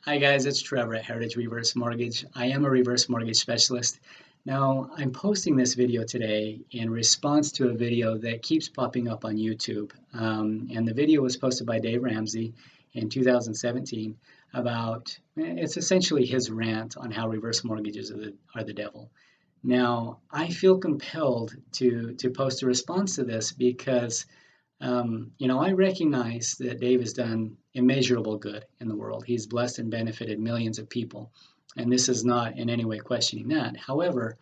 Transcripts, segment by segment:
Hi guys, it's Trevor at Heritage Reverse Mortgage. I am a reverse mortgage specialist. Now, I'm posting this video today in response to a video that keeps popping up on YouTube. And the video was posted by Dave Ramsey in 2017 about, it's essentially his rant on how reverse mortgages are the devil. Now, I feel compelled to post a response to this because I recognize that Dave has done immeasurable good in the world. He's blessed and benefited millions of people, and this is not in any way questioning that. However,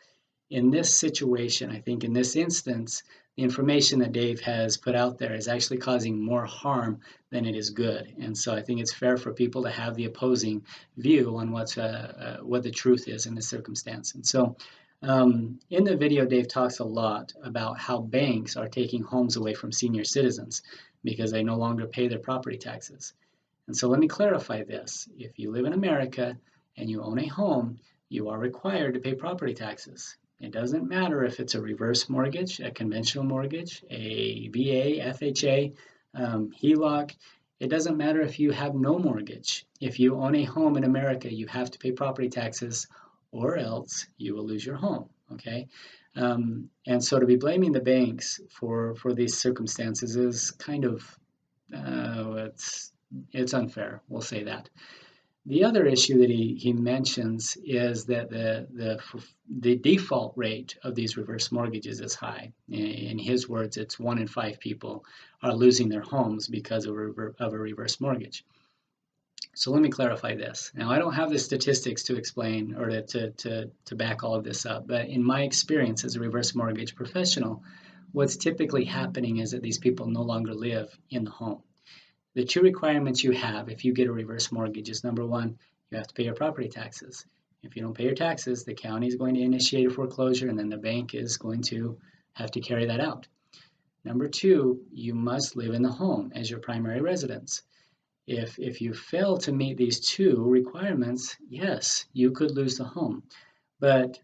in this situation, I think in this instance, the information that Dave has put out there is actually causing more harm than it is good. And so I think it's fair for people to have the opposing view on what the truth is in this circumstance. And so in the video, Dave talks a lot about how banks are taking homes away from senior citizens because they no longer pay their property taxes. And so let me clarify this. If you live in America and you own a home, you are required to pay property taxes. It doesn't matter if it's a reverse mortgage, a conventional mortgage, a VA, FHA, HELOC. It doesn't matter if you have no mortgage. If you own a home in America, you have to pay property taxes or else you will lose your home, okay? And so to be blaming the banks for these circumstances is kind of, it's unfair, we'll say that. The other issue that he mentions is that the default rate of these reverse mortgages is high. In his words, it's 1 in 5 people are losing their homes because of a reverse mortgage. So let me clarify this. Now, I don't have the statistics to explain or to back all of this up, but in my experience as a reverse mortgage professional, what's typically happening is that these people no longer live in the home. The two requirements you have if you get a reverse mortgage is, number one, you have to pay your property taxes. If you don't pay your taxes, the county is going to initiate a foreclosure, and then the bank is going to have to carry that out. Number two, you must live in the home as your primary residence. If you fail to meet these two requirements, yes, you could lose the home. But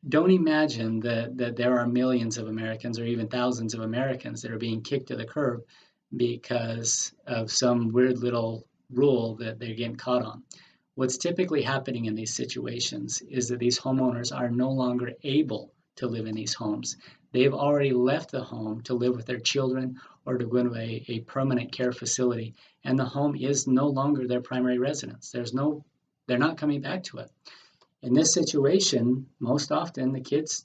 don't imagine that there are millions of Americans or even thousands of Americans that are being kicked to the curb because of some weird little rule that they're getting caught on. What's typically happening in these situations is that these homeowners are no longer able to live in these homes. They've already left the home to live with their children or to go into a permanent care facility, and the home is no longer their primary residence. They're not coming back to it. In this situation, most often the kids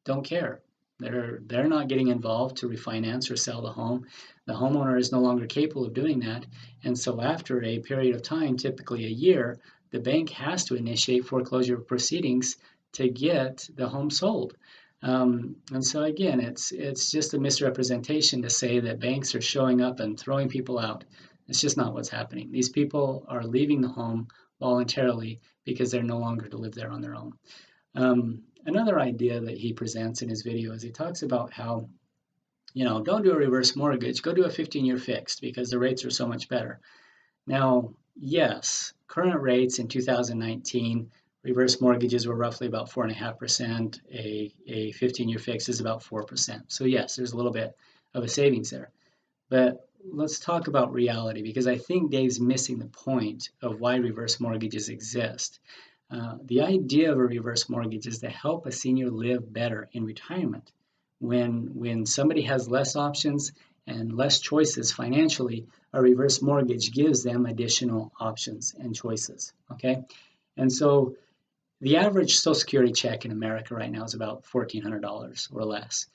don't care. They're not getting involved to refinance or sell the home. The homeowner is no longer capable of doing that, and so after a period of time, typically a year, the bank has to initiate foreclosure proceedings to get the home sold. And so again, it's just a misrepresentation to say that banks are showing up and throwing people out. It's just not what's happening. These people are leaving the home voluntarily because they're no longer to live there on their own. Another idea that he presents in his video is he talks about how, don't do a reverse mortgage, go do a 15-year fixed because the rates are so much better. Now, yes, current rates in 2019, reverse mortgages were roughly about 4.5%. A 15-year fix is about 4%. So yes, there's a little bit of a savings there. But let's talk about reality, because I think Dave's missing the point of why reverse mortgages exist. The idea of a reverse mortgage is to help a senior live better in retirement. When somebody has less options and less choices financially, a reverse mortgage gives them additional options and choices, okay? And so the average Social Security check in America right now is about $1,400 or less.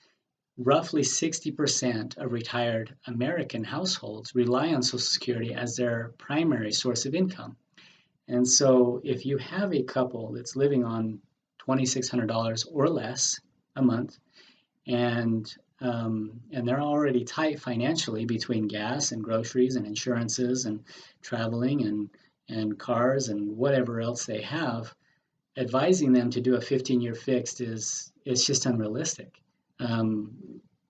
Roughly 60% of retired American households rely on Social Security as their primary source of income. And so if you have a couple that's living on $2,600 or less a month, and they're already tight financially between gas and groceries and insurances and traveling and cars and whatever else they have, advising them to do a 15-year fixed is just unrealistic.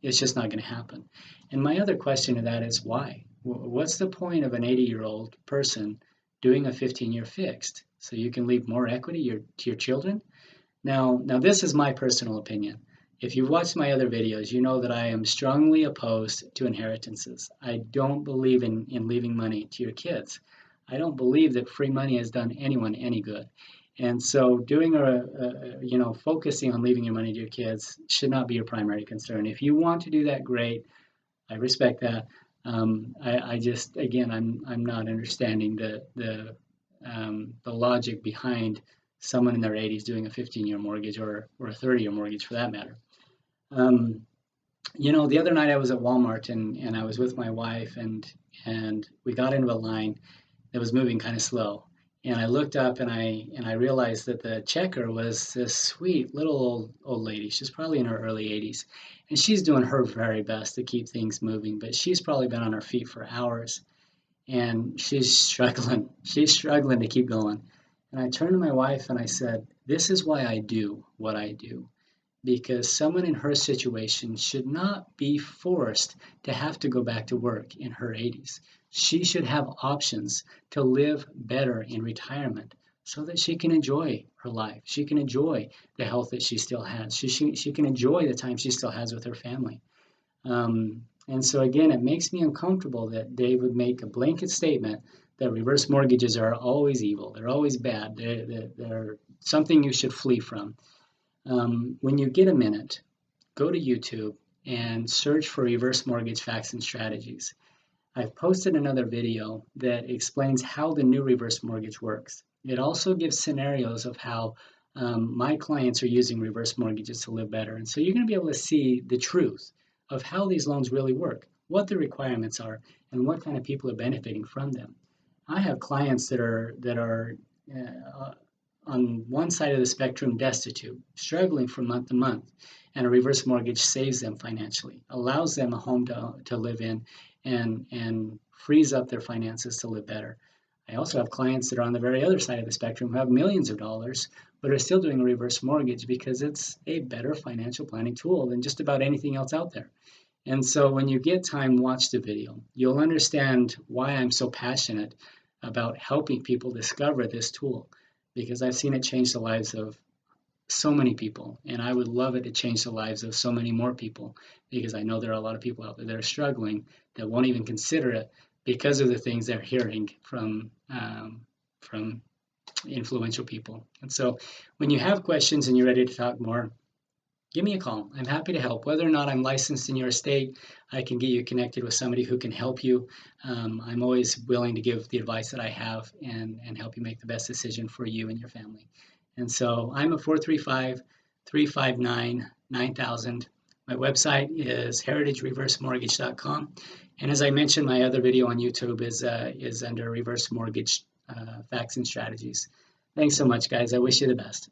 It's just not going to happen. And my other question to that is why? What's the point of an 80-year-old person doing a 15-year fixed? So you can leave more equity to your children? Now this is my personal opinion. If you've watched my other videos, you know that I am strongly opposed to inheritances. I don't believe in leaving money to your kids. I don't believe that free money has done anyone any good. And so doing focusing on leaving your money to your kids should not be your primary concern. If you want to do that, great. I respect that. I just, again, I'm not understanding the logic behind someone in their 80s doing a 15-year mortgage or a 30-year mortgage for that matter. The other night I was at Walmart and I was with my wife and we got into a line that was moving kind of slow. And I looked up and I realized that the checker was this sweet little old lady. She's probably in her early 80s. And she's doing her very best to keep things moving, but she's probably been on her feet for hours and she's struggling. She's struggling to keep going. And I turned to my wife and I said, "This is why I do what I do, because someone in her situation should not be forced to have to go back to work in her 80s. She should have options to live better in retirement so that she can enjoy her life. She can enjoy the health that she still has. She can enjoy the time she still has with her family." And so again, it makes me uncomfortable that Dave would make a blanket statement that reverse mortgages are always evil. They're always bad. They're something you should flee from. When you get a minute, go to YouTube and search for Reverse Mortgage Facts and Strategies. I've posted another video that explains how the new reverse mortgage works. It also gives scenarios of how my clients are using reverse mortgages to live better. And so you're going to be able to see the truth of how these loans really work, what the requirements are, and what kind of people are benefiting from them. I have clients that are on one side of the spectrum destitute, struggling from month to month, and a reverse mortgage saves them financially, allows them a home to live in, and frees up their finances to live better. I also have clients that are on the very other side of the spectrum who have millions of dollars, but are still doing a reverse mortgage because it's a better financial planning tool than just about anything else out there. And so when you get time, watch the video. You'll understand why I'm so passionate about helping people discover this tool, because I've seen it change the lives of so many people, and I would love it to change the lives of so many more people, because I know there are a lot of people out there that are struggling that won't even consider it because of the things they're hearing from influential people. And so when you have questions and you're ready to talk more, give me a call. I'm happy to help. Whether or not I'm licensed in your state, I can get you connected with somebody who can help you. I'm always willing to give the advice that I have and help you make the best decision for you and your family. And so I'm at 435-359-9000. My website is heritagereversemortgage.com. And as I mentioned, my other video on YouTube is under Reverse Mortgage Facts and Strategies. Thanks so much, guys. I wish you the best.